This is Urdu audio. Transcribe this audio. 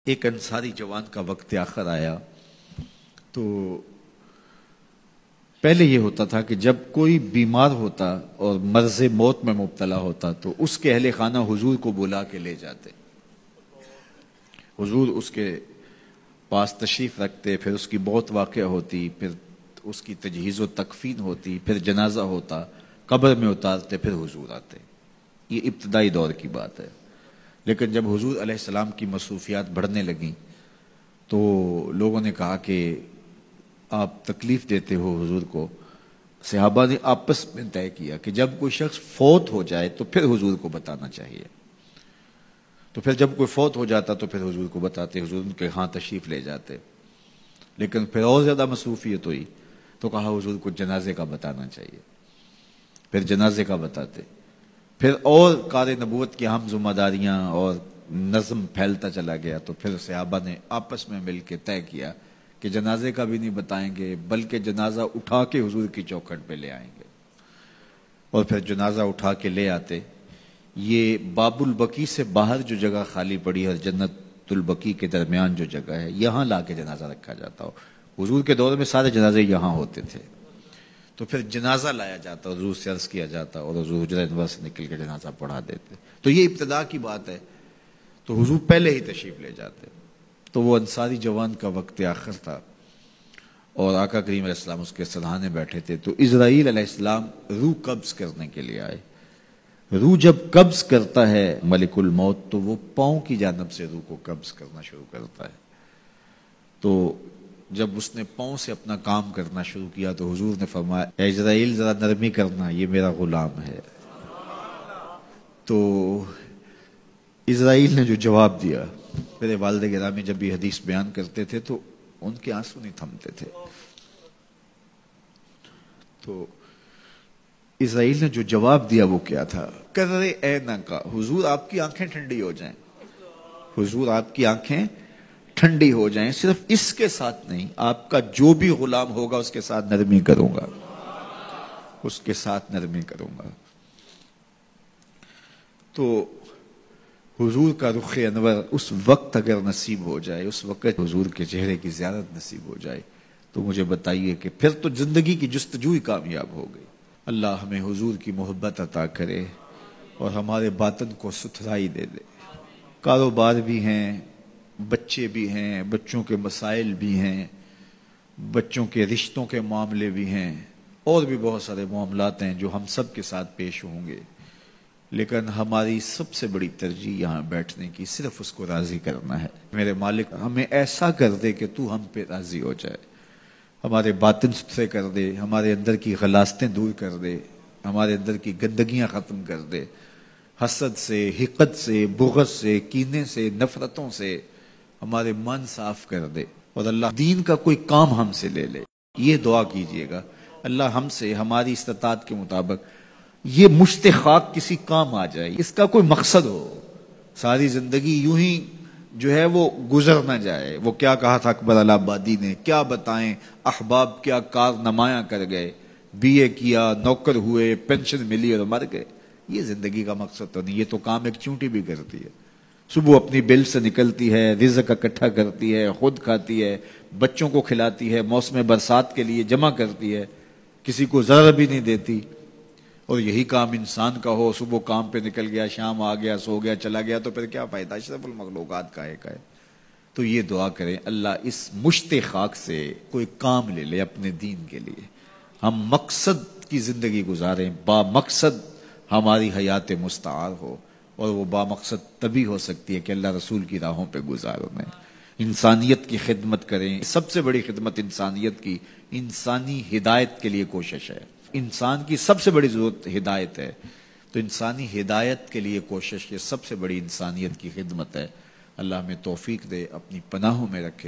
ایک انصاری جوان کا وقت آخر آیا تو پہلے یہ ہوتا تھا کہ جب کوئی بیمار ہوتا اور مرض موت میں مبتلا ہوتا تو اس کے اہل خانہ حضور کو بلا کے لے جاتے. حضور اس کے پاس تشریف رکھتے، پھر اس کی موت واقع ہوتی، پھر اس کی تجہیز و تکفین ہوتی، پھر جنازہ ہوتا، قبر میں اتارتے، پھر حضور آتے. یہ ابتدائی دور کی بات ہے. لیکن جب حضور علیہ السلام کی مصروفیات بڑھنے لگیں تو لوگوں نے کہا کہ آپ تکلیف دیتے ہو حضور کو. صحابہ نے آپس میں طے کیا کہ جب کوئی شخص فوت ہو جائے تو پھر حضور کو بتانا چاہیے. تو پھر جب کوئی فوت ہو جاتا تو پھر حضور کو بتاتے، حضور ان کے ہاں تشریف لے جاتے. لیکن پھر اور زیادہ مصروفیت ہوئی تو کہا حضور کو جنازے کا بتانا چاہیے، پھر جنازے کا بتاتے. پھر اور کار نبوت کی اہم ذمہ داریاں اور نظم پھیلتا چلا گیا تو پھر صحابہ نے آپس میں مل کے طے کیا کہ جنازے کا بھی نہیں بتائیں گے بلکہ جنازہ اٹھا کے حضور کی چوکھٹ پہ لے آئیں گے. اور پھر جنازہ اٹھا کے لے آتے. یہ باب البقیع سے باہر جو جگہ خالی پڑی ہے، جنت البقیع کے درمیان جو جگہ ہے، یہاں لا کے جنازہ رکھا جاتا ہو. حضور کے دور میں سارے جنازے یہاں ہوتے تھے. تو پھر جنازہ لایا جاتا، حضور سے عرض کیا جاتا اور حضور حجرہ انور سے نکل کے جنازہ پڑھا دیتے. تو یہ ابتدا کی بات ہے. تو حضور پہلے ہی تشریف لے جاتے. تو وہ انصاری جوان کا وقت آخر تھا اور آقا کریم علیہ السلام اس کے سرہانے بیٹھے تھے. تو اسرائیل علیہ السلام روح قبض کرنے کے لیے آئے. روح جب قبض کرتا ہے ملک الموت تو وہ پاؤں کی جانب سے روح کو قبض کرنا شروع کرتا ہے. تو جب اس نے پاؤں سے اپنا کام کرنا شروع کیا تو حضور نے فرمایا اے اسرائیل ذرا نرمی کرنا، یہ میرا غلام ہے. تو اسرائیل نے جو جواب دیا، میرے والد گرامی جب یہ حدیث بیان کرتے تھے تو ان کے آنسو نہیں تھمتے تھے. تو اسرائیل نے جو جواب دیا وہ کیا تھا؟ کرے عینہ کا، حضور آپ کی آنکھیں ٹھنڈی ہو جائیں، حضور آپ کی آنکھیں ٹھنڈی ہو جائیں. صرف اس کے ساتھ نہیں، آپ کا جو بھی غلام ہوگا اس کے ساتھ نرمی کروں گا، اس کے ساتھ نرمی کروں گا. تو حضور کا رخ انور اس وقت اگر نصیب ہو جائے، اس وقت حضور کے چہرے کی زیارت نصیب ہو جائے تو مجھے بتائیے کہ پھر تو زندگی کی جستجو ہی کامیاب ہو گئی. اللہ ہمیں حضور کی محبت عطا کرے اور ہمارے باطن کو ستھرائی دے دے. کاروبار بھی ہیں، بچے بھی ہیں، بچوں کے مسائل بھی ہیں، بچوں کے رشتوں کے معاملے بھی ہیں، اور بھی بہت سارے معاملات ہیں جو ہم سب کے ساتھ پیش ہوں گے. لیکن ہماری سب سے بڑی ترجیح یہاں بیٹھنے کی صرف اس کو راضی کرنا ہے. میرے مالک ہمیں ایسا کر دے کہ تو ہم پہ راضی ہو جائے، ہمارے باطن ستھرے کر دے، ہمارے اندر کی غلاستیں دور کر دے، ہمارے اندر کی گندگیاں ختم کر دے، حسد سے، حقد سے، بغض سے، کینے سے، نفرتوں سے ہمارے من صاف کر دے. اور اللہ دین کا کوئی کام ہم سے لے لے. یہ دعا کیجئے گا اللہ ہم سے ہماری استطاعت کے مطابق یہ مشت خاک کسی کام آ جائے، اس کا کوئی مقصد ہو. ساری زندگی یوں ہی جو ہے وہ گزر نہ جائے. وہ کیا کہا تھا اکبر الہ آبادی نے، کیا بتائیں احباب کیا کار نمایاں کر گئے، بی اے کیا، نوکر ہوئے، پینشن ملی اور مر گئے. یہ زندگی کا مقصد تو نہیں. یہ تو کام ایک چونٹی بھی کرتی ہے. صبح اپنی بل سے نکلتی ہے، رزق اکٹھا کرتی ہے، خود کھاتی ہے، بچوں کو کھلاتی ہے، موسم برسات کے لیے جمع کرتی ہے، کسی کو ذرا بھی نہیں دیتی. اور یہی کام انسان کا ہو، صبح کام پہ نکل گیا، شام آ گیا، سو گیا، چلا گیا، تو پھر کیا فائدہ؟ اشرف المخلوقات کا ہے. تو یہ دعا کریں اللہ اس مشت خاک سے کوئی کام لے لے اپنے دین کے لیے، ہم مقصد کی زندگی گزاریں، با مقصد ہماری حیات مستعار ہو. اور وہ با مقصد تبھی ہو سکتی ہے کہ اللہ رسول کی راہوں پہ گزاروں میں انسانیت کی خدمت کریں. سب سے بڑی خدمت انسانیت کی انسانی ہدایت کے لیے کوشش ہے. انسان کی سب سے بڑی ضرورت ہدایت ہے. تو انسانی ہدایت کے لیے کوشش یہ سب سے بڑی انسانیت کی خدمت ہے. اللہ ہمیں توفیق دے، اپنی پناہوں میں رکھے.